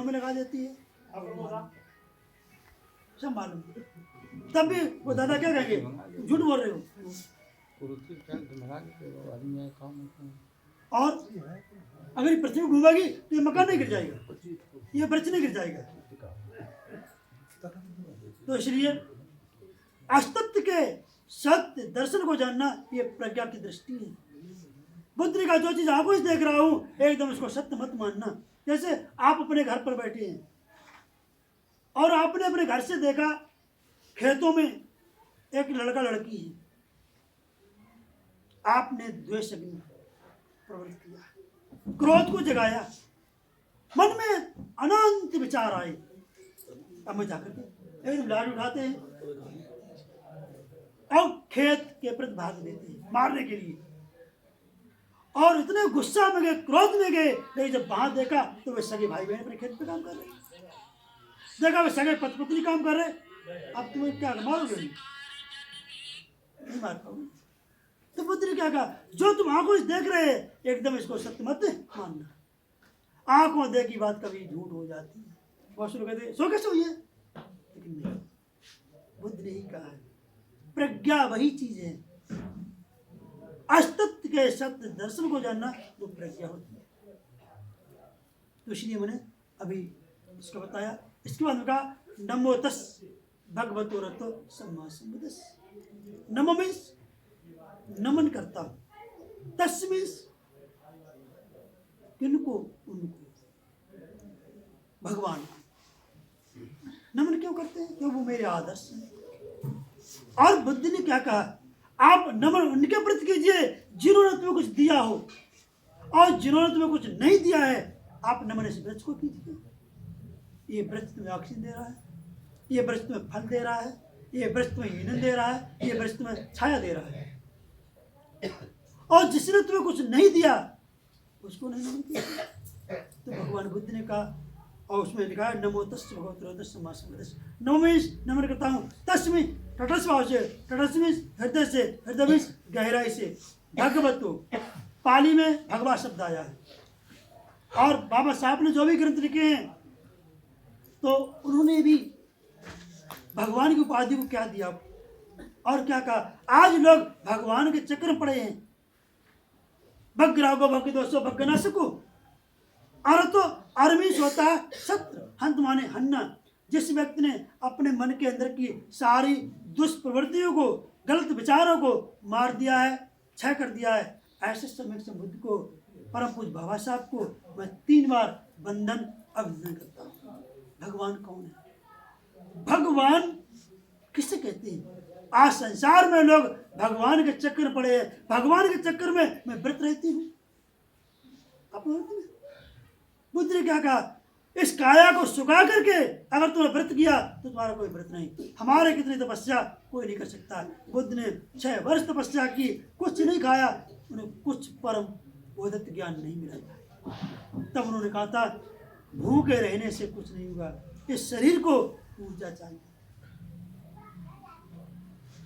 में लगा देती है। सब मालूम। तब भी वो दादा क्या कहेंगे, झूठ बोल रहे हो। और अगर ये पृथ्वी घूमेगी तो ये मकान नहीं गिर जाएगा, ये वृक्ष नहीं गिर जाएगा। तो इसलिए अस्तित्व के सत्य दर्शन को जानना ये प्रज्ञा की दृष्टि है। बुद्ध ने कहा जो चीज आंखों से देख रहा हूं एकदम उसको सत्य मत मानना। जैसे आप अपने घर पर बैठे हैं और आपने अपने घर से देखा खेतों में एक लड़का लड़की है, आपने द्वेष प्रवृत्त किया, क्रोध को जगाया, मन में अनंत विचार आए। अब में जाकर के एकदम लाठ उठाते हैं और खेत के प्रति भाग देते हैं मारने के लिए। और इतने गुस्सा में गए, क्रोध में गए, लेकिन जब वहां देखा तो वे सगे भाई बहन अपने खेत पे काम कर रहे, देखा वे सगे पति पत्नी काम कर रहे। अब तुम्हें क्या मारोगे, नहीं मार पाओगे। तो बुद्ध ने क्या कहा, जो तुम आंखों से देख रहे हैं एकदम इसको सत्य मत मानना। आंखों देखी बात कभी झूठ हो जाती है। बहुत शुरू कहते सो कैसे हुई है, लेकिन नहीं, बुद्ध ने ही कहा है प्रज्ञा वही चीज है, अस्तित्व के सत्य दर्शन को जानना वो प्रज्ञा होती है। तो इसलिए मैंने अभी इसको बताया। इसके बाद में कहा नमो तस् भगवतो रतो सम्मा संबुद्धस्। नमो मीन्स नमन करता हूं, तस् मीन्स किनको, उनको, भगवान। नमन क्यों करते हैं, क्यों वो मेरे आदर्श हैं। और बुद्ध ने क्या कहा, आप नमन उनके प्रति कीजिए जिन्होंने तुम्हें कुछ दिया हो, और जिन्होंने तुम्हें कुछ नहीं दिया है आप नमन इस वृक्ष को कीजिए। ये वृक्ष तुम्हें ऑक्सीजन दे रहा है, ये वृक्ष तुम्हें फल दे रहा है, ये वृक्ष तुम्हें ईंधन दे रहा है, ये वृक्ष तुम्हें छाया दे रहा है। और जिसने तुम्हें कुछ नहीं दिया उसको नहीं नमन किया। तो भगवान बुद्ध ने कहा, और उसमें लिखा है नमो तस्य भगवतो रतो सम्मा संबुद्धस्। नमो मीन्स नमन करता हूँ, तस् मीन्स तटस्थ भाव से, तटस्थ मीन्स हृदय से, हृदय मीन्स गहराई से। भगवतो पाली में भगवा शब्द आया है। और बाबा साहब ने जो भी ग्रंथ लिखे हैं तो उन्होंने भी भगवान की उपाधि को क्या दिया और क्या कहा। आज लोग भगवान के चक्कर में पड़े हैं, भग रागो भग दोस्तों भग ना सको। और तो अरमीश होता है शत्रु, हंत माने हन्ना। जिस व्यक्ति ने अपने मन के अंदर की सारी दुष्प्रवृत्तियों को, गलत विचारों को मार दिया है, क्षय कर दिया है, ऐसे समय से बुद्ध को, परम पूज्य बाबा साहब को मैं 3 बार वंदन अभिनंदन करता हूँ। भगवान कौन है, भगवान किसे कहते हैं। आज संसार में लोग भगवान के चक्कर में पड़े हैं, भगवान के चक्कर में मैं व्रत रहती हूँ। बुद्ध ने क्या कहा, इस काया को सुखा करके अगर तुमने व्रत किया तो तुम्हारा कोई व्रत नहीं। हमारे कितनी तपस्या कोई नहीं कर सकता। बुद्ध ने 6 वर्ष तपस्या की, कुछ नहीं खाया, उन्हें कुछ परम बोधत ज्ञान नहीं मिला। तब उन्होंने कहा था भूखे रहने से कुछ नहीं होगा, इस शरीर को ऊर्जा चाहिए।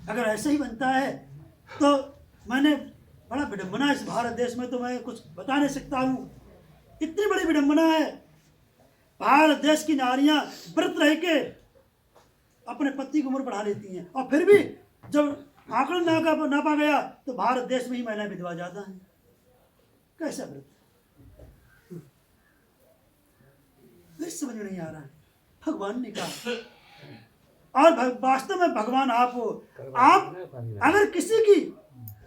अगर ऐसा ही बनता है तो मैंने बड़ा विडम्बना इस भारत देश में, तो मैं कुछ बता नहीं सकता हूँ। इतनी बड़ी विडम्बना है, भारत देश की नारियां व्रत रह के अपने पति की उम्र बढ़ा लेती हैं, और फिर भी जब आंकड़ा नापा गया तो भारत देश में ही महिलाएं विधवा ज्यादा हैं। कैसा व्रत, समझ में नहीं आ रहा है। भगवान ने कहा, और वास्तव में भगवान आप हो। आप अगर किसी की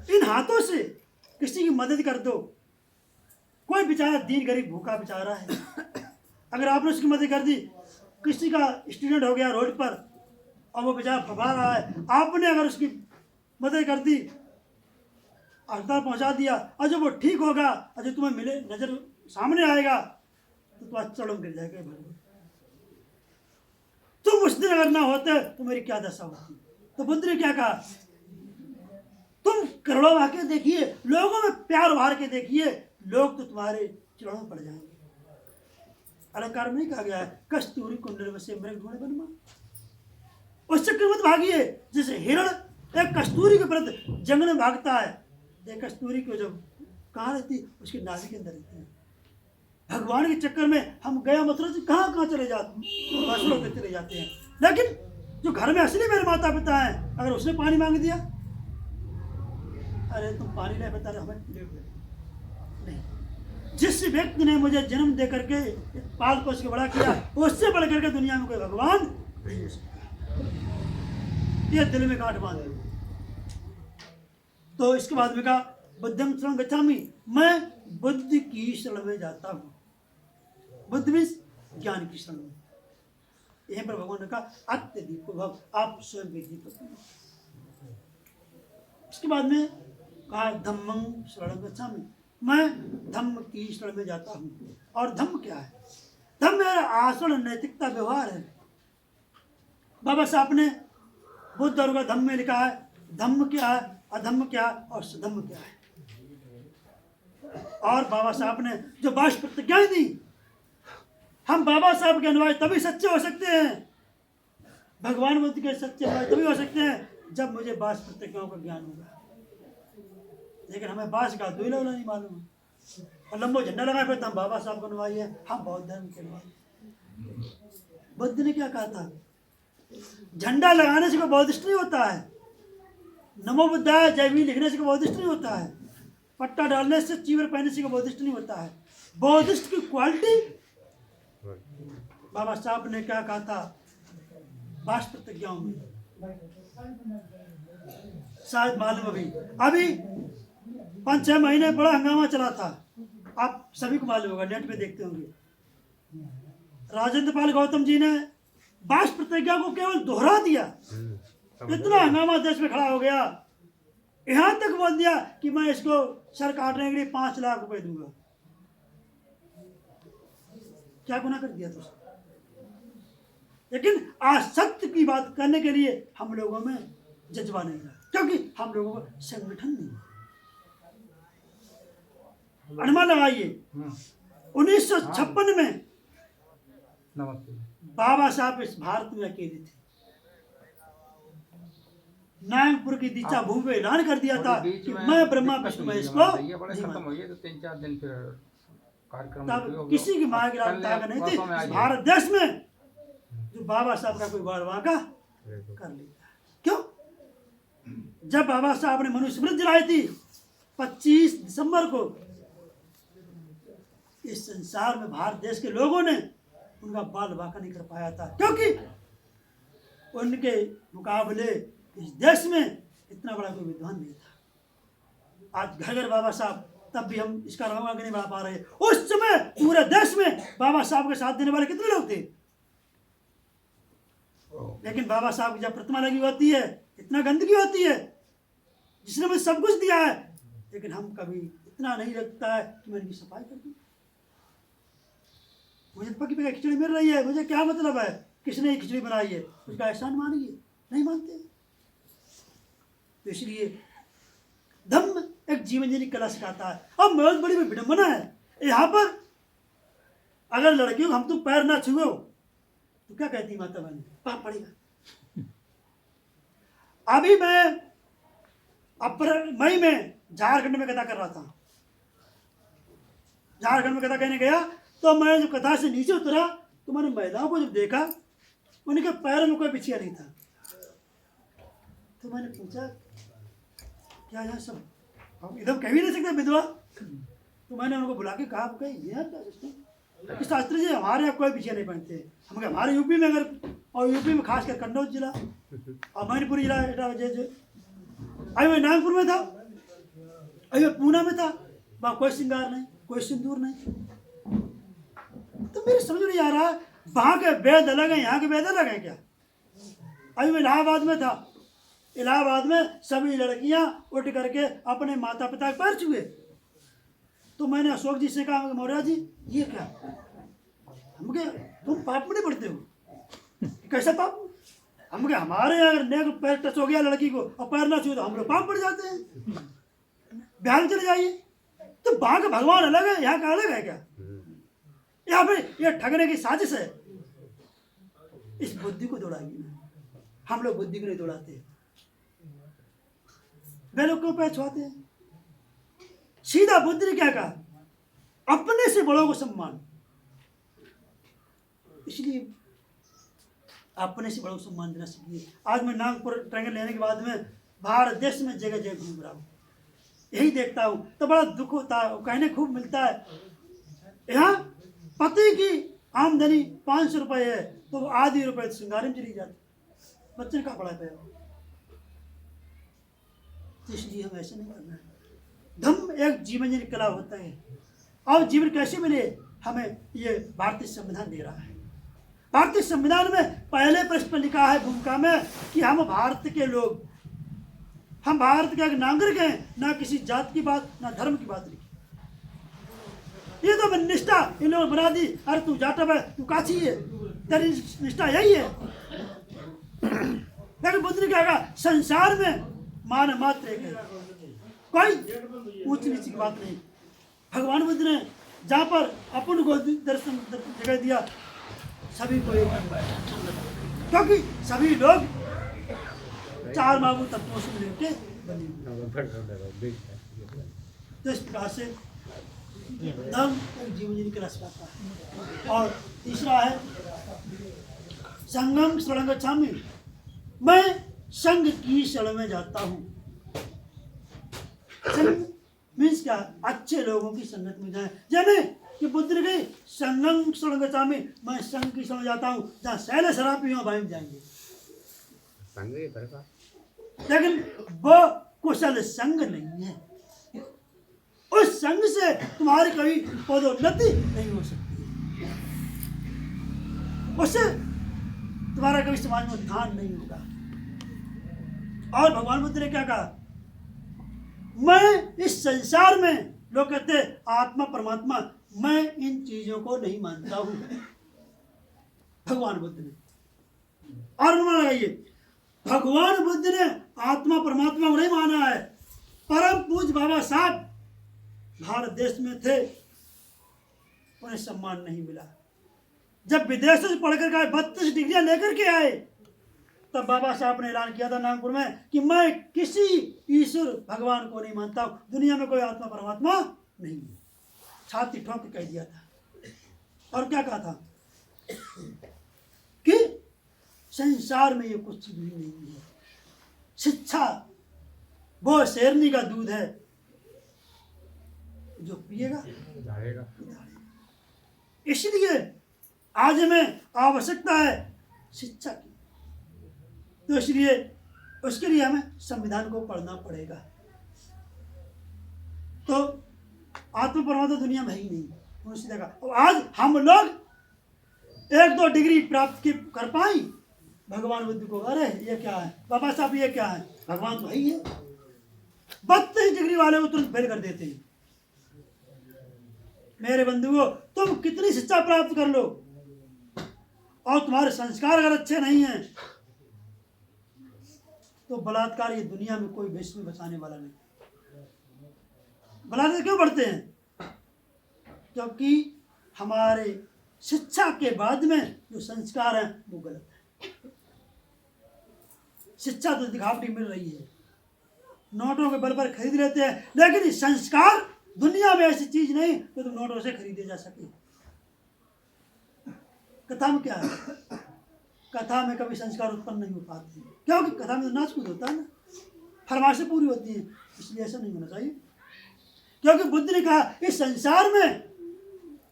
इन हाथों से किसी की मदद कर दो, कोई बेचारा दीन गरीब भूखा बेचारा है, अगर आपने उसकी मदद कर दी, किसी का स्टूडेंट हो गया रोड पर और वो बेचारा फंसा रहा है, आपने अगर उसकी मदद कर दी, अस्पताल पहुंचा दिया, और जब वो ठीक होगा और जब तुम्हें मिले नजर सामने आएगा तो तुम्हारा चढ़ो गिर जाएगा। तुम उस दिन अगर ना होते तो मेरी क्या दशा होती। तो बुद्ध ने क्या कहा, तुम करोड़ों आके देखिए, लोगों में प्यार उभार के देखिए, लोग तो तुम्हारे चरणों पड़ जाएंगे। अलंकार में नहीं कहा गया है कस्तूरी कुंडल से मृग ढूंढे बनमा। उस चक्कर मत भागिए जैसे हिरण एक कस्तूरी के प्रति जंगल में भागता है। देख कस्तूरी को जब कहाँ रहती, उसकी नाभि के अंदर रहती है। भगवान के चक्कर में हम गया मथुरा से कहाँ कहाँ चले चले जाते हैं। लेकिन जो घर में असली मेरे माता पिता हैं, अगर उसने पानी मांग दिया, अरे तुम पानी नहीं बता रहे, हमें प्लेट नहीं। जिस व्यक्ति ने मुझे जन्म दे करके पाल पोस के बड़ा किया, उससे बढ़ करके दुनिया में कोई भगवान नहीं हो सकता। ये दिल में गांठ बांध लो। तो इसके बाद में कहा बुद्धम शरणं गच्छामि, मैं बुद्ध की शरण में जाता हूँ। बुद्ध मीन्स ज्ञान की शरण में। यहीं पर भगवान ने कहा अत्यधिक भव, आप स्वयं के दीपक। इसके बाद में कहा धम्मं शरणं गच्छामि, मैं धम्म की शरण में जाता हूँ। और धम्म क्या है? धम्म मेरा आचरण, नैतिकता, व्यवहार है। बाबा साहब ने बुद्ध और का धम्म में लिखा है धम्म क्या है, अधम्म क्या है और सधम्म क्या है। और बाबा साहब ने जो 22 प्रतिज्ञाएं दी, हम बाबा साहब के अनुयायी तभी सच्चे हो सकते हैं, भगवान बुद्ध के सच्चे अनुयायी तभी हो सकते हैं जब मुझे 22 प्रतिज्ञाओं का ज्ञान होगा। लेकिन हमें 22 का दो लौला नहीं मालूम है, और लंबो झंडा लगाए फिर हम बाबा साहब का अनुयायी है, हम बौद्ध धर्म के अनुयायी। बुद्ध ने क्या कहा था? झंडा लगाने से कोई बौद्धिस्ट नहीं होता है, नमो बुद्धाय जय भीम लिखने से कोई बौद्धिस्ट नहीं होता है, पट्टा डालने से, चीवर पहनने से कोई बौद्धिस्ट नहीं होता है। बौद्धिस्ट की क्वालिटी बाबा साहब ने क्या कहा था 22 प्रतिज्ञाओं में, शायद मालूम अभी 5-6 महीने बड़ा हंगामा चला था, आप सभी को मालूम होगा, नेट पे देखते होंगे। राजेंद्र पाल गौतम जी ने 22 प्रतिज्ञा को केवल दोहरा दिया, इतना हंगामा देश में खड़ा हो गया, यहां तक बोल दिया कि मैं इसको सर काटने के लिए 5 लाख रुपए दूंगा। क्या गुनाह कर दिया था? लेकिन आज सत्य की बात करने के लिए हम लोगों में जज्बा नहीं रहा, क्योंकि हम लोगों का संगठन नहीं। अनुमान लगाइए 1956 में बाबा साहब इस भारत में अकेले थे। नागपुर की दीक्षा भूमि पे ऐलान कर दिया था कि मैं ब्रह्मा विष्णु महेश को तब किसी की मां की ताकत नहीं थी इस भारत देश में जो बाबा साहब का कोई बार वाका कर लेता। क्यों? जब बाबा साहब ने मनुस्मृति जलाई थी 25 दिसंबर को, इस संसार में भारत देश के लोगों ने उनका बाल वाका नहीं कर पाया था, क्योंकि उनके मुकाबले इस देश में इतना बड़ा कोई विद्वान नहीं था। आज घर घर बाबा साहब, तब भी हम इसका नाम आगे नहीं बढ़ा पा रहे। उस समय पूरे देश में बाबा साहब के साथ देने वाले कितने लोग थे? लेकिन बाबा साहब की जब प्रतिमा लगी होती है, इतना गंदगी होती है, जिसने मुझे सब कुछ दिया है, लेकिन हम कभी इतना नहीं लगता है कि मैंने इनकी सफाई कर दी। मुझे पकी पकी खिचड़ी मिल रही है, मुझे क्या मतलब है किसने खिचड़ी बनाई है, उसका एहसान मानिए, नहीं मानते। तो इसलिए धम्म एक जीवन जीने की कला सिखाता है। अब बहुत बड़ी विडंबना है यहाँ पर, अगर लड़कियों हम तुम पैर ना छुओ तो क्या कहती माता बहन? पाप पड़ेगा। अभी मैं अप्रैल मई में झारखंड में कथा कर रहा था। झारखंड में कथा कहने गया तो मैं जब कथा से नीचे उतरा तो मैंने महिलाओं को जब देखा, उनके पैरों में कोई बिछिया नहीं था। तो मैंने पूछा क्या यहाँ सब हम एकदम कह भी नहीं सकते विधवा? तो मैंने उनको बुला के कहा कि शास्त्री जी हमारे यहाँ कोई बिछिया नहीं पहनते। हम कहा हमारे यूपी में, अगर और यूपी में खासकर कन्नौज जिला और मैनपुर जिला, अभी मैं नागपुर में था, अभी मैं पूना में था, वहाँ कोई श्रृंगार नहीं, कोई सिंदूर नहीं। तो मेरी समझ नहीं आ रहा वहाँ के वेद अलग हैं, यहाँ के वेद अलग हैं क्या? अभी मैं इलाहाबाद में था, इलाहाबाद में सभी लड़कियां उठ करके अपने माता पिता के पैर छुए। तो मैंने अशोक जी से कहा मौर्य जी ये क्या? हम कहे तुम पाप में नहीं पड़ते हो? कैसा पाप? हम कहे हमारे अगर नेक पैर टच हो गया लड़की को और पैर ना छुए तो हम लोग पाप पड़ जाते हैं, बिहार चले जाइए। तो वहां का भगवान अलग है, यहाँ का अलग है क्या? यहाँ पे ये ठगने की साजिश है। इस बुद्धि को दौड़ाएगी, हम लोग बुद्धि को नहीं दौड़ाते, वे लोग क्यों पैर छुआते हैं? सीधा बुद्धि ने क्या कहा? अपने से बड़ों को सम्मान। इसलिए अपने से बड़ों को सम्मान देना सीखिए। आज मैं नागपुर ट्रेनिंग लेने के बाद में भारत देश में जगह जगह घूम रहा हूँ, यही देखता हूँ तो बड़ा दुख होता है। कहने खूब मिलता है, यहाँ पति की आमदनी 500 रुपये है तो आधी रुपये श्रृंगार में चली जाती, बच्चे का पड़ा पे। तो इसलिए हम ऐसे नहीं करना है। धर्म एक जीवन कला होता है, और जीवन कैसे मिले हमें ये भारतीय संविधान दे रहा है। भारतीय संविधान में पहले प्रश्न पर लिखा है भूमिका में कि हम भारत के लोग, हम भारत के एक नागरिक हैं, ना किसी जात की बात ना धर्म की बात लिखी। ये तो निष्ठा इन लोगों बना दी, अरे तू जाटव है, तू काची है, तेरी निष्ठा यही है। लेकिन बुद्ध ने कहा संसार में मान मात्र एक है, कोई ऊंच नीच की बात नहीं। भगवान बुद्ध ने जहाँ पर अपन को दर्शन जगह दिया, सभी को एक, क्योंकि सभी लोग 4 महाभूत तत्वों से मिलके बने। तो इस प्रकार से धर्म एक जीवन जीने का रास्ता है। और तीसरा है संगम शरण गच्छामि, मैं संघ की शरण में जाता हूँ। संघ मीन्स क्या, अच्छे लोगों की संगत में जाए। यानी कि बुद्ध ने कही संगम शरण गच्छामि, मैं संघ की शरण जाता हूँ, जहाँ शैल शराबी हो भाई जाएंगे। लेकिन वो कुशल संग नहीं है, उस संग से तुम्हारी कभी पदोन्नति नहीं हो सकती, उससे तुम्हारा कभी समाज में ध्यान नहीं होगा। और भगवान बुद्ध ने क्या कहा, मैं इस संसार में, लोग कहते हैं आत्मा परमात्मा, मैं इन चीजों को नहीं मानता हूं। भगवान बुद्ध ने, और लगाइए, भगवान बुद्ध ने आत्मा परमात्मा को नहीं माना है। परम पूज्य बाबा साहब भारत देश में थे, उन्हें सम्मान नहीं मिला। जब विदेशों से पढ़कर के 32 डिग्रियां लेकर के आए, तब बाबा साहब ने ऐलान किया था नागपुर में कि मैं किसी ईश्वर भगवान को नहीं मानता हूं, दुनिया में कोई आत्मा परमात्मा नहीं है। छाती ठोक के कह दिया था। और क्या कहा था कि संसार में ये कुछ भी नहीं है, शिक्षा वो शेरनी का दूध है, जो पिएगा जाएगा। इसलिए आज हमें आवश्यकता है शिक्षा की, तो इसलिए उसके लिए हमें संविधान को पढ़ना पड़ेगा। तो आत्मा परमात्मा दुनिया में ही नहीं, उसी जगह। और आज हम लोग 1-2 डिग्री प्राप्त कर पाई भगवान बुद्ध को, अरे ये क्या है बाबा साहब, ये क्या है, भगवान तो वही है। 32 डिग्री वाले को तुरंत फेल कर देते हैं। मेरे बंधुओं, तुम कितनी शिक्षा प्राप्त कर लो और तुम्हारे संस्कार अगर अच्छे नहीं हैं, तो बलात्कार ये दुनिया में कोई विश्व में बचाने वाला नहीं। बलात्कार क्यों बढ़ते हैं? क्योंकि हमारे शिक्षा के बाद में जो संस्कार हैं वो गलत है। शिक्षा तो दिखावटी मिल रही है, नोटों के बल पर खरीद लेते हैं, लेकिन संस्कार दुनिया में ऐसी चीज नहीं तो तुम नोटों से खरीदे जा सके। कथा में क्या है, कथा में कभी संस्कार उत्पन्न नहीं हो पाते, क्योंकि कथा में तो नाच कूद होता है ना, फरमाइशें पूरी होती हैं। इसलिए ऐसा नहीं होना चाहिए, क्योंकि बुद्ध ने कहा इस संसार में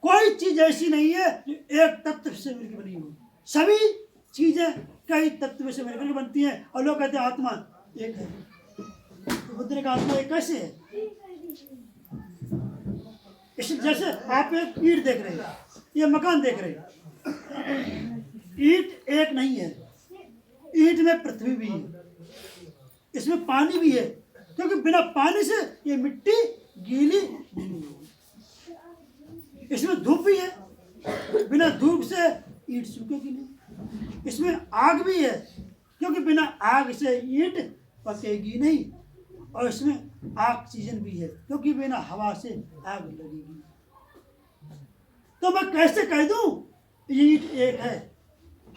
कोई चीज ऐसी नहीं है जो एक तत्व से मिलकर बनी हो। सभी चीजें कई तत्व से मिलकर बनती हैं, और लोग कहते हैं आत्मा एक है। तो बुद्ध ने कहा आत्मा एक कैसे है? इस जैसे आप एक ईंट देख रहे हैं, ये मकान देख रहे हैं, ईंट एक नहीं है, ईंट में पृथ्वी भी है, इसमें पानी भी है, क्योंकि बिना पानी से ये मिट्टी गीली नहीं होगी। इसमें धूप भी है, बिना धूप से ईंट सूखेगी नहीं। इसमें आग भी है, क्योंकि बिना आग से ईंट पकेगी नहीं। और इसमें ऑक्सीजन भी है, क्योंकि बिना हवा से आग लगेगी। तो मैं कैसे कह दूं ईंट एक है?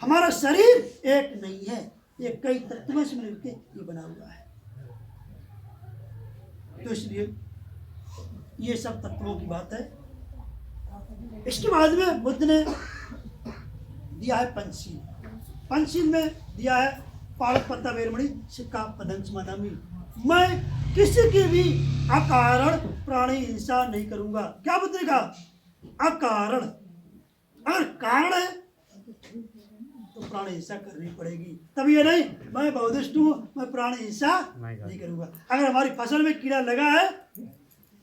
हमारा शरीर एक नहीं है, ये कई तत्वों से मिलकर ये बना हुआ है। तो इसलिए ये सब तत्वों की बात है। इसके बाद में बुद्ध ने दिया है पंचशील। पंचशील में दिया है पाणिपत्ता वेरमणि सिक्का पदंच मदामी, मैं किसी की भी अकारण प्राणी हिंसा नहीं करूंगा। क्या बुद्ध ने कहा? अकारण, अगर कारण है तो प्राणी हिंसा करनी पड़ेगी। तब ये नहीं मैं बौद्धिस्ट हूँ, मैं प्राणी हिंसा नहीं करूंगा। अगर हमारी फसल में कीड़ा लगा है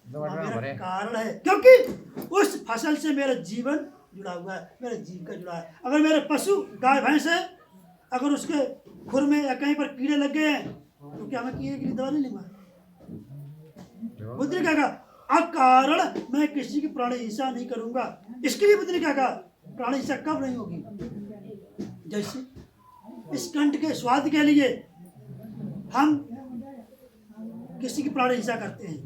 मेरा कारण है, क्योंकि उस फसल से मेरा जीवन जुड़ा हुआ है, मेरे जीव का जुड़ा है। अगर मेरे पशु गाय भैंस है, अगर उसके खुर में या कहीं पर कीड़े लग गए हैं तो क्या मैं कीड़े के लिए दवा नहीं लूंगा? बुद्ध ने क्या कहा? अकारण मैं किसी की प्राणी हिंसा नहीं करूंगा। इसके लिए बुद्ध ने क्या कहा? प्राणी हिंसा कब नहीं होगी? जैसे इस कंठ के स्वाद के लिए हम किसी की प्राणी हिंसा करते हैं,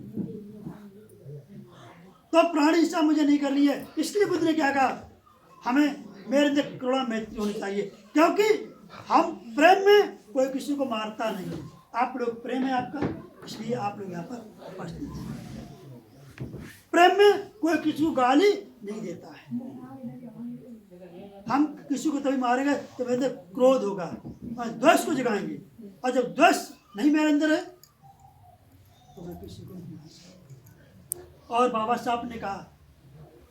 तो प्राणी हिंसा मुझे नहीं करनी है। इसलिए बुद्ध ने क्या कहा? हमें मेरे अंदर करुणा मैत्री होनी चाहिए, क्योंकि हम प्रेम में कोई किसी को मारता नहीं है। आप लोग प्रेम है आपका, इसलिए आप लोग यहाँ पर उपस्थित हैं। प्रेम में कोई किसी को गाली नहीं देता है। हम किसी को तभी मारेंगे तो मेरे अंदर क्रोध होगा और द्वेष को जगाएंगे, और जब द्वेष नहीं मेरे अंदर है तो मैं किसी को नहीं मार सकता। और बाबा साहब ने कहा,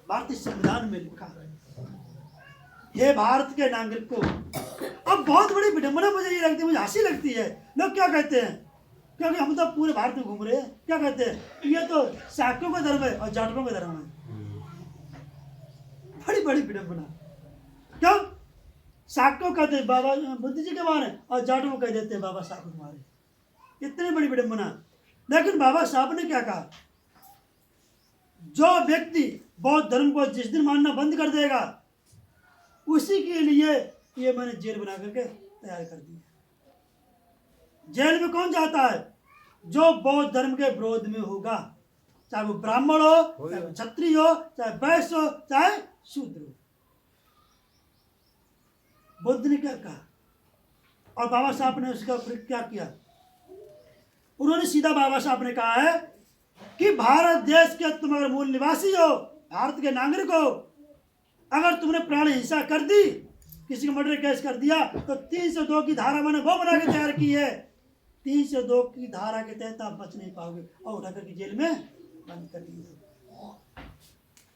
भारतीय संविधान में लिखा, हे भारत के नागरिक को। अब बहुत बड़ी विडंबना मुझे ये लगती है, मुझे हंसी लगती है। लोग क्या कहते हैं, क्योंकि हम तो पूरे भारत में घूम रहे हैं, क्या कहते हैं ये तो शाक्यों का धर्म है और जाटकों का धर्म है। बड़ी बड़ी विडंबना। क्यों? शाक्यों कहते हैं बाबा बुद्ध जी के मारे और जाटों को कह देते हैं बाबा साहब के मारे। इतनी बड़ी विडंबना। लेकिन बाबा साहब ने क्या कहा? जो व्यक्ति बौद्ध धर्म को जिस दिन मानना बंद कर देगा उसी के लिए ये मैंने जेल बना करके तैयार कर दी। जेल में कौन जाता है? जो बौद्ध धर्म के विरोध में होगा, चाहे वो ब्राह्मण हो, चाहे वो क्षत्रिय हो, चाहे वैश्य हो, चाहे शूद्र हो। बुद्ध ने क्या कहा और बाबा साहब ने उसका क्या किया? उन्होंने सीधा बाबा साहब ने कहा है कि भारत देश के तुम अगर मूल निवासी हो, भारत के नागरिक हो, अगर तुमने प्राणी हिंसा कर दी, किसी का मर्डर केस कर दिया, तो 302 की धारा मैंने वो बना के तैयार की है। 302 की धारा के तहत आप बच नहीं पाओगे और उठा करके जेल में बंद कर दिए।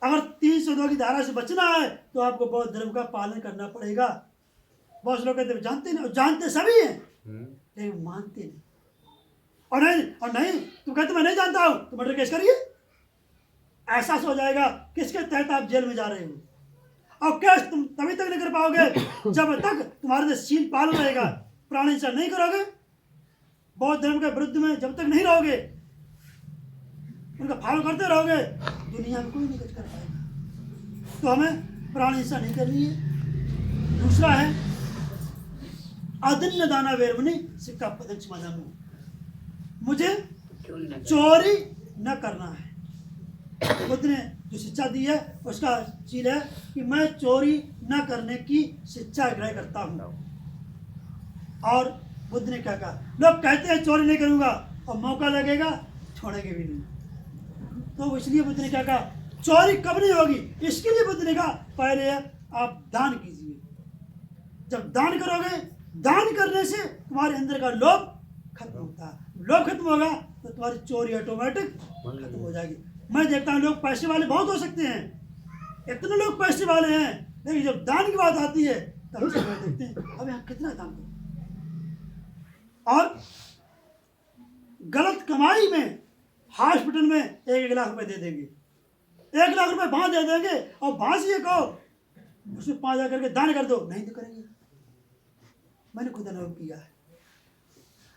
अगर 302 की धारा से बचना है तो आपको बौद्ध धर्म का पालन करना पड़ेगा। बहुत लोग कहते जानते नहीं, जानते सभी हैं लेकिन मानते नहीं। और नहीं तुम कहते मैं नहीं जानता हूं तो मर्डर केस करिए, एहसास हो जाएगा किसके तहत आप जेल में जा रहे हो। और केस तुम तभी तक नहीं कर पाओगे जब तक तुम्हारे अंदर शील पालन रहेगा। प्राणी हिंसा नहीं करोगे, बौद्ध धर्म के विरुद्ध में जब तक नहीं रहोगे, उनका फॉलो करते रहोगे, दुनिया में कोई नहीं कुछ कर पाएगा। तो हमें प्राणी हिंसा नहीं करनी है। दूसरा है अदन्न दाना वेरमणि सिक्का पदंच मदामी, मुझे चोरी न करना है। बुद्ध ने जो शिक्षा दी है उसका चीज है कि मैं चोरी न करने की शिक्षा ग्रहण करता हूँ। और बुद्ध ने क्या कहा? लोग कहते हैं चोरी नहीं करूँगा और मौका लगेगा छोड़ेंगे भी नहीं। तो इसलिए बुद्ध ने क्या कहा? चोरी कब नहीं होगी, इसके लिए बुद्ध ने कहा पहले आप दान कीजिए। जब दान करोगे, दान करने से तुम्हारे अंदर का लोभ खत्म होता है। लोभ खत्म होगा तो तुम्हारी चोरी ऑटोमेटिक खत्म हो जाएगी। मैं देखता हूँ लोग पैसे वाले बहुत हो सकते हैं, इतने लोग पैसे वाले हैं, लेकिन जब दान की बात आती है तब से देखते हैं अब यहाँ कितना दान करो। और गलत कमाई में हॉस्पिटल में 1 लाख रुपए दे देंगे, 1 लाख रुपए वहां दे देंगे और वहां से ये कहो उसमें 5,000 करके दान कर दो, नहीं तो करेंगे। मैंने खुद अनुभव किया है।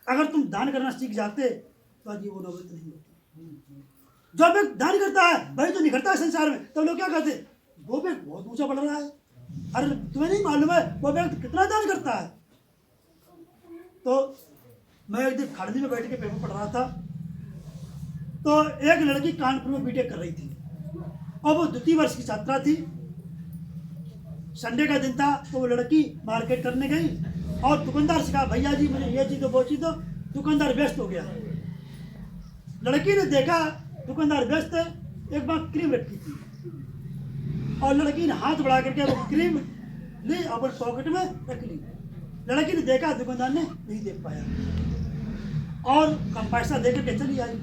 अगर तुम दान करना सीख जाते तो आज ये वो नौबत नहीं होती। जो व्यक्ति दान करता है भाई, जो नहीं करता है संसार में, तो लोग क्या कहते हैं वो व्यक्ति बहुत ऊंचा बढ़ रहा है। अरे तुम्हें नहीं मालूम है वो व्यक्ति कितना दान करता है। तो मैं एक दिन खड़नी में बैठ के पेपर पढ़ रहा था, तो एक लड़की कानपुर में बीटेक कर रही थी और वो 2य वर्ष की छात्रा थी। संडे का दिन था तो वो लड़की मार्केट करने गई और दुकानदार से कहा भैया जी मुझे ये चीज़ दो वो चीज़ दो। दुकानदार व्यस्त हो गया। लड़की ने देखा दुकानदार व्यस्त है, एक बार क्रीम रखी थी, और लड़की ने हाथ बढ़ा करके वो क्रीम ली अपने पॉकेट में रख ली। लड़की ने देखा, दुकानदार ने नहीं देख पाया और कम पैसा दे करके चली आई।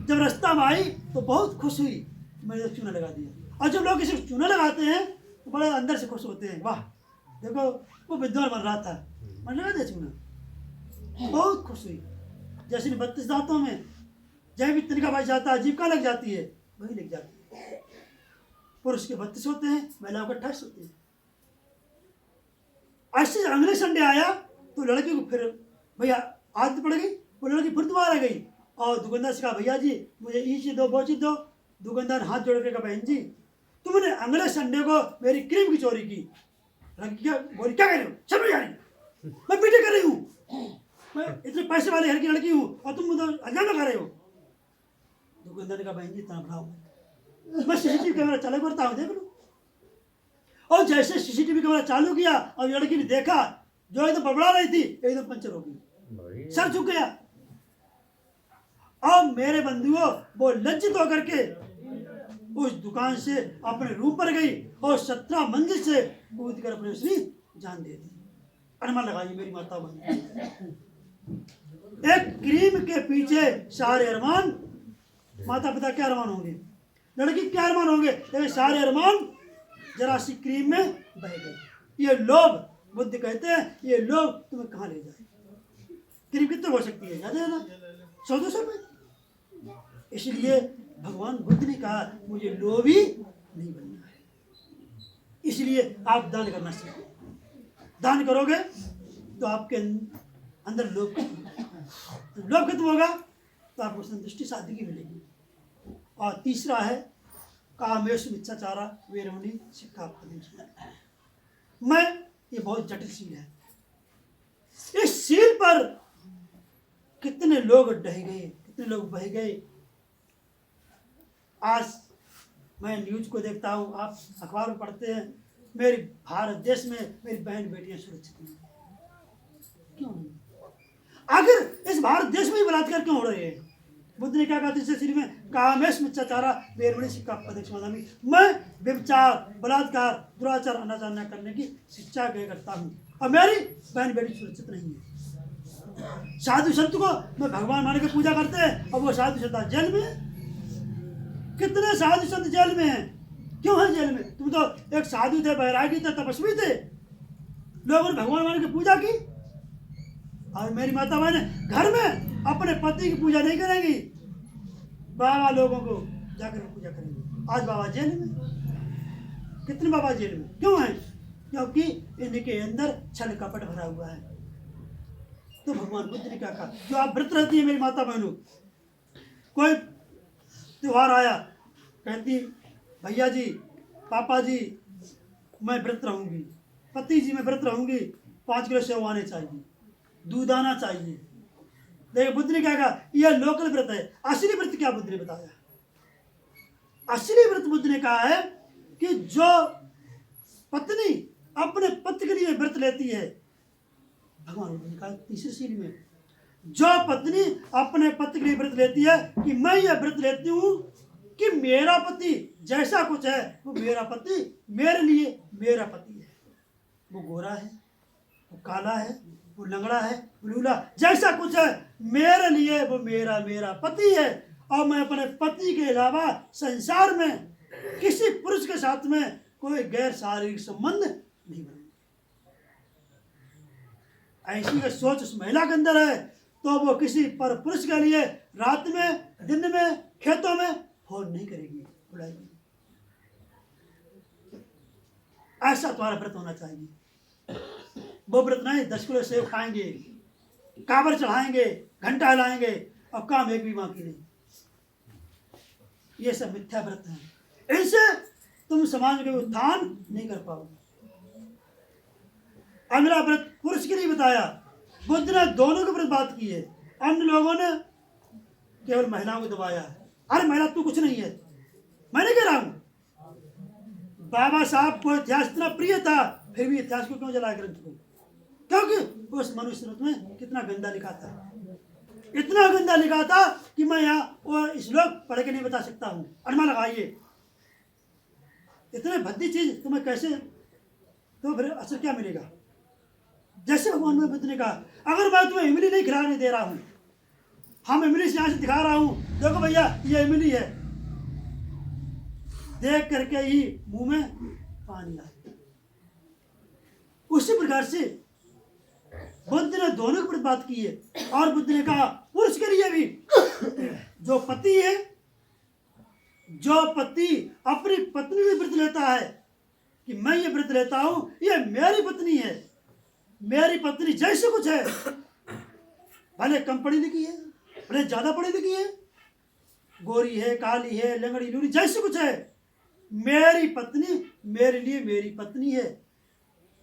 जब रास्ता में आई तो बहुत खुश हुई, मैंने चूना लगा दिया। और जब लोग किसी को चूना लगाते हैं तो बड़े अंदर से खुश होते हैं, वाह देखो वो विद्वान बन रहा था, मैंने लगा दिया चूना। बहुत खुश हुई। जैसे 32 दांतों में जहाँ भी तिनका भाई जाता है, जीविका लग जाती है, वही लग जाती है। पुरुष के 32 होते हैं, महिलाओं के 28 होते हैं। ऐसे अगले संडे आया तो लड़की को फिर भैया आदत पड़ गई, वो लड़की फिर दोबारा गई और दुकानदार से कहा, भैया जी मुझे ये चीज़ दो, वो चीज़ दो। दुकानदार हाथ जोड़ के कहा, बहन जी तुमने अगले संडे को मेरी क्रीम की चोरी की। लड़की क्या बोली, क्या कर रही हो, समझ आ रही, मैं पीटे कर रही हूँ, मैं इतने पैसे वाले घर की लड़की हूँ और तुम मुझे अजाम लगा रहे हो। दुकानदार ने कहा, बहन जी इतना बनाओ, मैं सीसीटीवी कैमरा चालू करता हूँ, देख लो। और जैसे सीसीटीवी कैमरा चालू किया और लड़की ने देखा, जो एकदम बड़बड़ा रही थी एकदम पंचर हो गई, सर झुक गया। अब मेरे बंधुओं वो लज्जित होकर के उस दुकान से अपने रूम पर गई और 17 मंजिल से कूद कर अपने उसने जान दे दी। अनुमान लगाइए मेरी माता बहन, एक क्रीम के पीछे सारे अरमान, माता पिता क्या अरमान होंगे, लड़की क्या अरमान होंगे, लेकिन सारे अरमान जरा सी क्रीम में बह गए। ये लोभ, बुद्ध कहते हैं ये लोभ तुम्हें कहाँ ले जाए। क्रीम कितने हो सकती है, याद है ना, 100-200 रुपये। इसलिए भगवान बुद्ध ने कहा मुझे लोभी नहीं बनना है। इसलिए आप दान करना सीखो। दान करोगे तो आपके अंदर लोभ खत्म होगा तो आपको संतुष्टि सादगी मिलेगी। और तीसरा है कामेश मिथ्याचारा वेरमणि सिक्खापदं। मैं ये बहुत जटिल सील है, इस सील पर कितने लोग ढह गए, कितने लोग बह गए। आज मैं न्यूज को देखता हूँ, आप अखबार में पढ़ते हैं, मेरे भारत देश में मेरी बहन बेटियां सुरक्षित नहीं, क्यों नहीं? आखिर इस भारत देश में ही बलात्कार क्यों हो रहे हैं? बुद्ध ने क्या कहा तीसरे सीढ़ी में, कामेश मिथ्याचारा वेरमणि सिक्खापदं। मैं व्यभिचार, बलात्कार, दुराचार, अनाचार न करने की शिक्षा करता हूँ और मेरी बहन बेटी सुरक्षित नहीं है। साधु संत को मैं भगवान मान के पूजा करते हैं और वो साधु संत जेल में। कितने साधु संत जेल में हैं, क्यों है जेल में? तुम तो एक साधु थे, बैरागी थे, तपस्वी थे, लोगों ने भगवान मान के पूजा की। और मेरी माता बहन घर में अपने पति की पूजा नहीं करेंगी, बाबा लोगों को जाकर पूजा करेंगे। आज बाबा जेल में, कितने बाबा जेल में क्यों हैं? क्योंकि इनके अंदर छल कपट भरा हुआ है। तो भगवान बुद्ध ने क्या कहा, जो आप व्रत रहती है मेरी माता बहनों, कोई त्योहार आया, कहती भैया जी, पापा जी मैं व्रत रहूंगी, पति जी मैं व्रत रहूंगी, 5 किलो सेव आने चाहिए, दूध आना चाहिए। देखिए बुद्ध ने क्या कहा, यह लोकल व्रत है। असली व्रत क्या बुद्ध ने बताया? असली व्रत बुद्ध ने कहा है कि जो पत्नी अपने पति के लिए व्रत लेती है, भगवान बुद्ध ने कहा तीसरी सीढ़ी में, जो पत्नी अपने पति के लिए व्रत लेती है कि मैं यह व्रत लेती हूँ कि मेरा पति जैसा कुछ है वो मेरा पति मेरे लिए मेरा पति है। वो गोरा है, वो काला है, वो लंगड़ा है, वो लूला, जैसा कुछ है मेरे लिए वो मेरा पति है। और मैं अपने पति के अलावा संसार में किसी पुरुष के साथ में कोई गैर शारीरिक संबंध नहीं बनाऊंगा। ऐसी अगर सोच उस महिला के अंदर है तो वो किसी पर पुरुष के लिए रात में, दिन में, खेतों में फोन नहीं करेगी, बुलाएगी। ऐसा तुम्हारा व्रत होना चाहिए। वो व्रत नहीं 10 किलो सेव खाएंगे, काबर चढ़ाएंगे, घंटा हिलाएंगे और काम एक भी बाकी नहीं। ये सब मिथ्या व्रत हैं, इनसे तुम समाज के उत्थान नहीं कर पाओगे। अगला व्रत पुरुष के लिए बताया, बुद्ध ने दोनों के व्रत बात की है। अन्य लोगों ने केवल महिलाओं को दबाया है। अरे महिला तू कुछ नहीं है, मैं नहीं कह रहा हूं। बाबा साहब को इतिहास इतना प्रिय था, फिर भी इतिहास को क्यों जलाया ग्रंथ को? क्योंकि उस मनुस्मृत में कितना गंदा लिखा था, इतना गंदा लिखा था कि मैं यहाँ वो श्लोक पढ़ के नहीं बता सकता हूँ। अनुमान लगाइए, इतने भद्दी चीज तुम्हें कैसे, तो फिर असर क्या मिलेगा? जैसे भगवान बुद्ध ने कहा, अगर मैं तुम्हें इमली नहीं खिलाने दे रहा हूं, हम इमली से यहां से दिखा रहा हूं, देखो भैया ये इमली है, देख करके ही मुंह में पानी आए। उसी प्रकार से बुद्ध ने दोनों की बात की है। और बुद्ध ने कहा पुरुष के लिए भी, जो पति है, जो पति अपनी पत्नी से व्रत लेता है कि मैं ये व्रत लेता हूं, ये मेरी पत्नी है, मेरी पत्नी जैसे कुछ है, भले कम पढ़ी लिखी है, भले ज्यादा पढ़ी लिखी है, गोरी है, काली है, लंगड़ी लूरी, जैसे कुछ है, मेरी पत्नी मेरे लिए मेरी पत्नी है।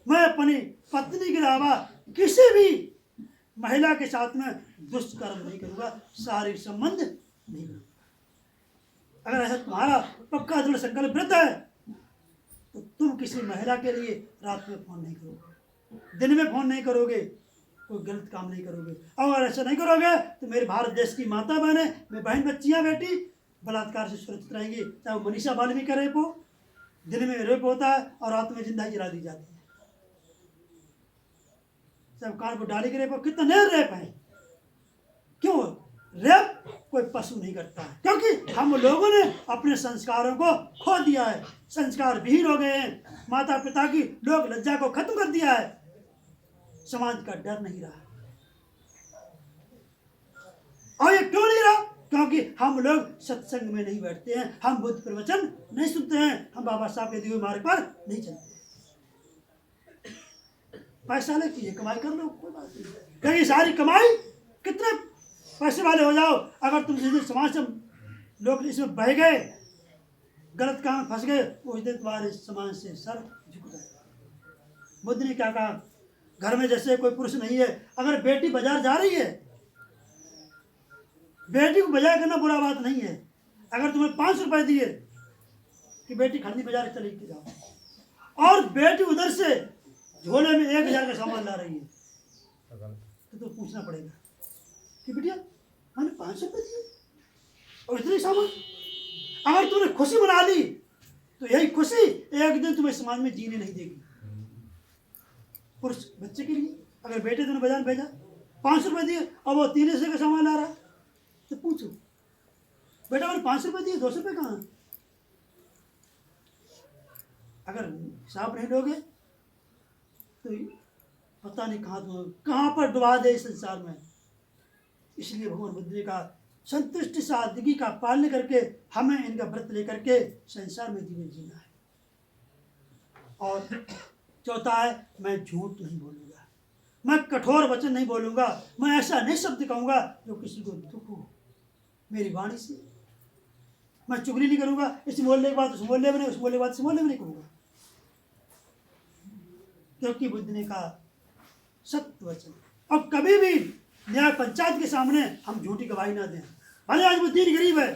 मैं अपनी पत्नी के अलावा किसी भी महिला के साथ में दुष्कर्म नहीं करूंगा, शारीरिक संबंध नहीं करूंगा। अगर ऐसा तुम्हारा पक्का दृढ़ संकल्प व्रत है तो तुम किसी महिला के लिए रात में फोन नहीं करोगे, दिन में फोन नहीं करोगे, कोई गलत काम नहीं करोगे। अगर ऐसा नहीं करोगे तो मेरे भारत देश की माता बहने, मेरी बहन बच्चियां बेटी बलात्कार से सुरक्षित रहेंगी। चाहे वो मनीषा बाल्मीकि का रेप हो, दिन में रेप होता है और रात में जिंदा जला दी जाती है। चाहे कार को डाली के रेप हो, कितने रेप हैं। क्यों? रेप कोई पशु नहीं करता है, क्योंकि हम लोगों ने अपने संस्कारों को खो दिया है, संस्कार विहीन हो गए हैं, माता पिता की लोग लज्जा को खत्म कर दिया है, समाज का डर नहीं रहा। और ये क्यों नहीं रहा? क्योंकि हम लोग सत्संग में नहीं बैठते हैं, हम बुद्ध प्रवचन नहीं सुनते हैं, हम बाबा साहब के दिए हुए मार्ग पर नहीं चलते। पैसा ले कीजिए, कमाई कर लो, कोई बात नहीं, क्योंकि सारी कमाई, कितने पैसे वाले हो जाओ, अगर तुम जिस दिन समाज से लोग इसमें बह गए, गलत काम फंस गए, उस दिन तुम्हारे समाज से सर झुक जाएगा। बुद्ध ने क्या कहा? घर में जैसे कोई पुरुष नहीं है, अगर बेटी बाजार जा रही है, बेटी को बाजार करना बुरा बात नहीं है। अगर तुम्हें 500 रुपए दिए कि बेटी खरीदी बाजार चली के जाओ, और बेटी उधर से झोले में 1000 का सामान ला रही है, तो पूछना पड़ेगा कि बेटिया मैंने 500 रुपए दिए और इतने सामान। अगर तुमने खुशी मना ली तो यही खुशी एक दिन तुम्हें समाज में जीने नहीं देगी। पुरुष बच्चे के लिए, अगर बेटे तुमने बाजार भेजा, 500 रुपए दिए और वो 300 का सामान ला रहा, तो पूछो बेटा मैंने 500 रुपए दिए, 200 रुपए कहाँ? अगर हिसाब नहीं लोगे तो पता नहीं कहाँ पर डुबा दे इस संसार में। इसलिए भगवान बुद्ध ने कहा संतुष्टि सादगी का पालन करके हमें इनका व्रत लेकर के संसार में जीवन जीना है। और चौथा है, मैं झूठ नहीं बोलूँगा, मैं कठोर वचन नहीं बोलूँगा, मैं ऐसा नहीं शब्द कहूँगा जो किसी को दुख हो मेरी वाणी से। मैं चुगली नहीं करूँगा, इस मोहल्ले की बात उस मोहल्ले में नहीं, उस मोहल्ले की बात इस मोहल्ले में नहीं कहूँगा, क्योंकि बुद्ध ने कहा सत्य वचन। और कभी भी न्याय पंचायत के सामने हम झूठी गवाही ना दें। भले आज वो दीन गरीब है,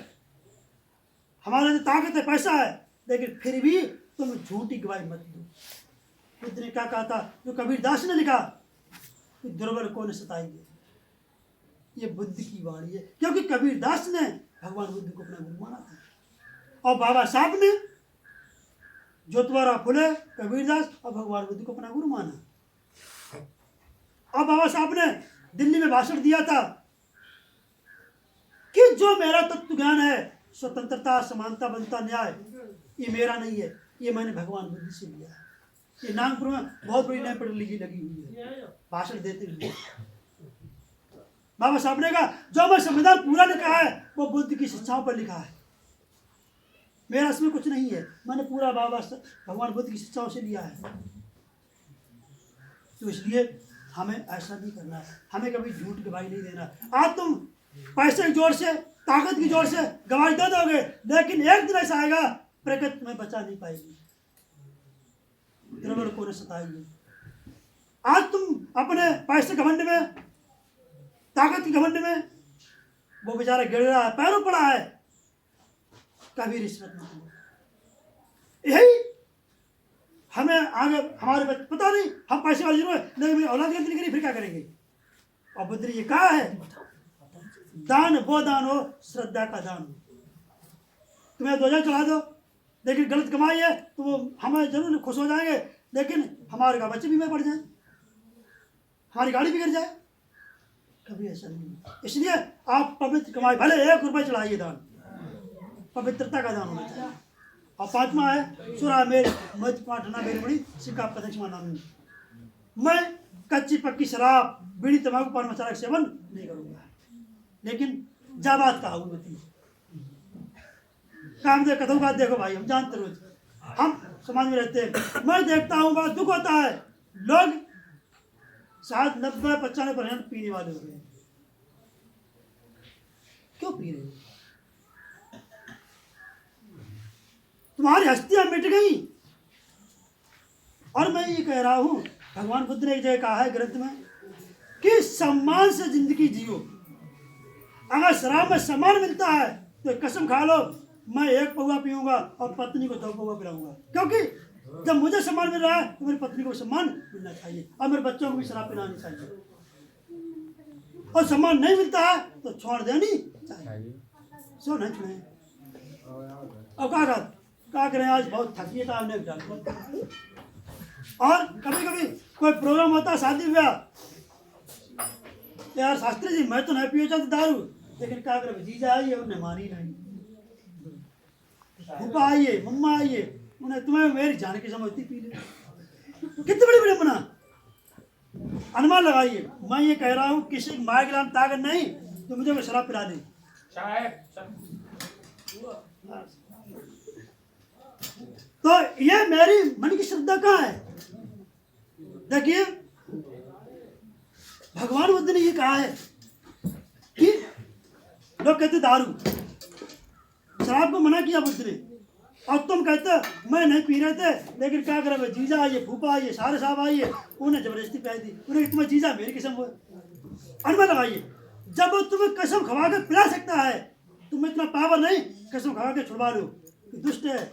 हमारे ताकत है, पैसा है, लेकिन फिर भी तुम झूठी गवाही मत दो। बुद्ध ने क्या कहा था? जो कबीरदास ने लिखा कि दुर्बल को न सताइए, ये बुद्ध की वाणी है, क्योंकि कबीरदास ने भगवान बुद्ध को अपना गुरु माना था, और बाबा साहब ने ज्योतिबा फुले, कबीरदास और भगवान बुद्ध को अपना गुरु माना। और बाबा साहब ने दिल्ली में भाषण दिया था कि जो मेरा तत्व ज्ञान है, स्वतंत्रता, समानता, बनता, न्याय, ये मेरा नहीं है, ये मैंने भगवान बुद्ध से लिया है। ये नागपुर में बहुत बड़ी नई पढ़ी लिखी लगी हुई है भाषण देते हुए। बाबा साहब ने कहा जो मैं संविधान पूरा लिखा है वो बुद्ध की शिक्षाओं पर लिखा है, मेरा इसमें कुछ नहीं है, मैंने पूरा भगवान बुद्ध की शिक्षाओं से लिया है। तो इसलिए हमें ऐसा नहीं करना है, हमें कभी झूठ गवाही नहीं देना। आज तुम पैसे की जोर से, ताकत की जोर से गवाही दे दोगे, लेकिन एक दिन ऐसा आएगा प्रकृति तुम्हें बचा नहीं पाएगी, दुर्बल को न सताइए। आज तुम अपने पैसे घमंड में, ताकत की घमंड में, वो बेचारा गिर रहा है, पैरों पड़ा है, कभी रिश्वत मत लो। यही हमें आगे हमारे पता नहीं, हम पैसे वाले जरूर नहीं, मेरी औलाद गलती नहीं करी, फिर क्या करेंगे? और बुद्ध ने ये कहा है दान वो दान हो श्रद्धा का दान हो। तुम्हें 2000 चढ़ा दो, लेकिन गलत कमाई है तो वो हमें जरूर खुश हो जाएंगे, लेकिन हमारे का बच्चे बीमार पड़ जाए, हमारी गाड़ी बिगड़ जाए, कभी ऐसा नहीं। इसलिए आप पवित्र कमाई, भले 1 रुपये चढ़ाइए दान, पवित्रता का दान होना चाहिए। और 5वां है सुरा मेरे मध पाठना मेरी बड़ी सिक्का पदक नाम, मैं कच्ची पक्की शराब, बीड़ी, तंबाकू, पान मसाला का सेवन नहीं करूँगा, लेकिन जा बात का हूँ मैं काम दे कथों का। देखो भाई, हम जानते रोज हम समाज में रहते हैं, मैं देखता हूँ बड़ा दुख होता है, लोग शायद 90-95% पीने वाले हो गए। क्यों पी रहे हो? तुम्हारी हस्तियां मिट गई। और मैं ये कह रहा हूं, भगवान बुद्ध ने एक जगह कहा है ग्रंथ में कि सम्मान से जिंदगी जियो। अगर शराब में सम्मान मिलता है तो कसम खा लो, मैं 1 पौवा पीऊंगा और पत्नी को 2 पौवा पिलाऊंगा, क्योंकि जब मुझे सम्मान मिल रहा है तो मेरी पत्नी को सम्मान मिलना चाहिए और मेरे बच्चों को भी शराब पिलानी चाहिए। और सम्मान नहीं मिलता है तो छोड़ देनी चाहिए। सो नहीं छोड़े। और क्या करें, आज बहुत थकी था हमने। और कभी कभी कोई प्रोग्राम होता है, शादी ब्याह, यार शास्त्री जी मैं तो नहीं पियो चाहता दारू, लेकिन क्या करें, जीजा आइए उन्हें मानी नहीं, पापा आइए, मम्मा आइए, उन्हें तुम्हें मेरी जान की समझती पी ले। कितनी बड़ी बड़ी बना अनुमान लगाइए। मैं ये कह रहा हूँ किसी माँ के नाम ताकत नहीं तो मुझे वो शराब पिला दे। तो ये मेरी मन की श्रद्धा कहाँ है? देखिए भगवान बुद्ध ने ये कहा है कि लोग कहते दारू, शराब को मना किया बुद्ध ने, और तुम कहते मैं नहीं पी रहे थे, लेकिन क्या करे, जीजा आइए, फूफा आइए, सारे साहब आइए, उन्हें जबरदस्ती पिलाई दी। उन्हें तुम्हें जीजा मेरी कसम हो। अनुमान लगाइए, जब वो तुम्हें कसम खवा के पिला सकता है, तुम्हें इतना पावर नहीं कसम खवा के छुड़वा लो, दुष्ट है।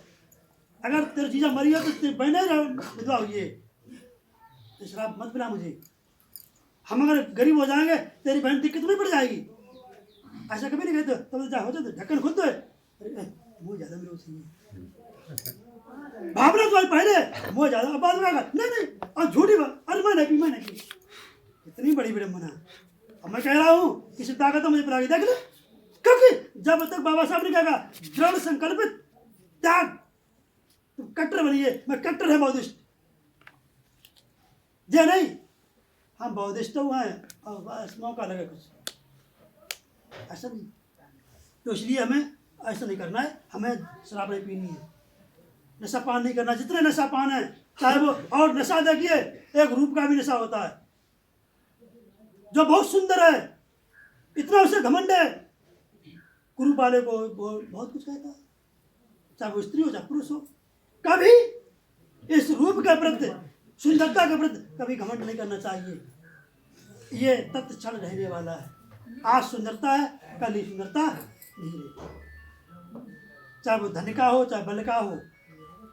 अगर तेरे जीजा मरी हो तो तेरी बहन विधवा हुई है, तो शराब मत पिला मुझे। हम अगर गरीब हो जाएंगे तेरी बहन दिक्कत नहीं पड़ जाएगी, ऐसा कभी नहीं कहते। तब जा हो जाते ढक्कन खुद तो है, मुँह ज्यादा मेरे चाहिए भावना तो पहले मुँह ज्यादा, अब बाद में नहीं और झूठी बात, अरे मैं नहीं पी। इतनी बड़ी विडंबना। अब मैं कह रहा हूँ किसी ताकत मुझे पिला के देख ले, क्योंकि जब तक बाबा साहब ने कहा दृढ़ संकल्पित त्याग, तुम कट्टर बनिए, मैं कट्टर है बौद्धिस्ट जे नहीं, हम बौद्धिस्ट हुए हैं और बस मौका लगे कुछ, ऐसा नहीं। तो इसलिए हमें ऐसा नहीं करना है, हमें शराब नहीं पीनी है, नशा पान नहीं करना। जितने नशा पान है चाहे वो, और नशा देखिए एक रूप का भी नशा होता है, जो बहुत सुंदर है, इतना उसे घमंड है, गुरु वाले को बहुत कुछ कहता है, चाहे वो स्त्री हो चाहे पुरुष हो। कभी इस रूप के प्रति, सुंदरता के प्रति कभी घमंड नहीं करना चाहिए। ये तत्व क्षण रहने वाला है, आज सुंदरता है, कल ही सुंदरता नहीं रहती। चाहे वो धन का हो चाहे बल का हो,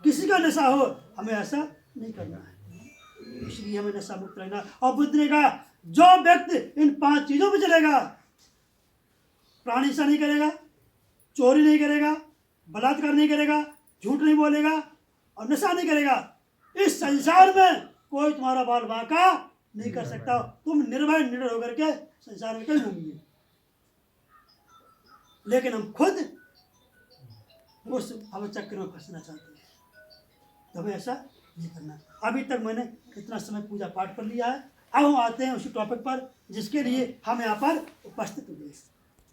किसी का नशा हो, हमें ऐसा नहीं करना है। इसलिए हमें नशा मुक्त रहना। और बुद्ध ने कहा जो व्यक्ति इन 5 चीजों पे चलेगा, प्राणी हिंसा नहीं करेगा, चोरी नहीं करेगा, बलात्कार नहीं करेगा, झूठ नहीं बोलेगा और नशा नहीं करेगा, इस संसार में कोई तुम्हारा बाल बांका नहीं कर सकता। तुम निर्भय निडर होकर के संसार में कहीं घूमिए। लेकिन हम खुद उस अवचक्र में फंसना चाहते हैं, तो हमें ऐसा नहीं करना। अभी तक मैंने कितना समय पूजा पाठ कर लिया है, अब हम आते हैं उसी टॉपिक पर जिसके लिए हम यहाँ पर उपस्थित हुए।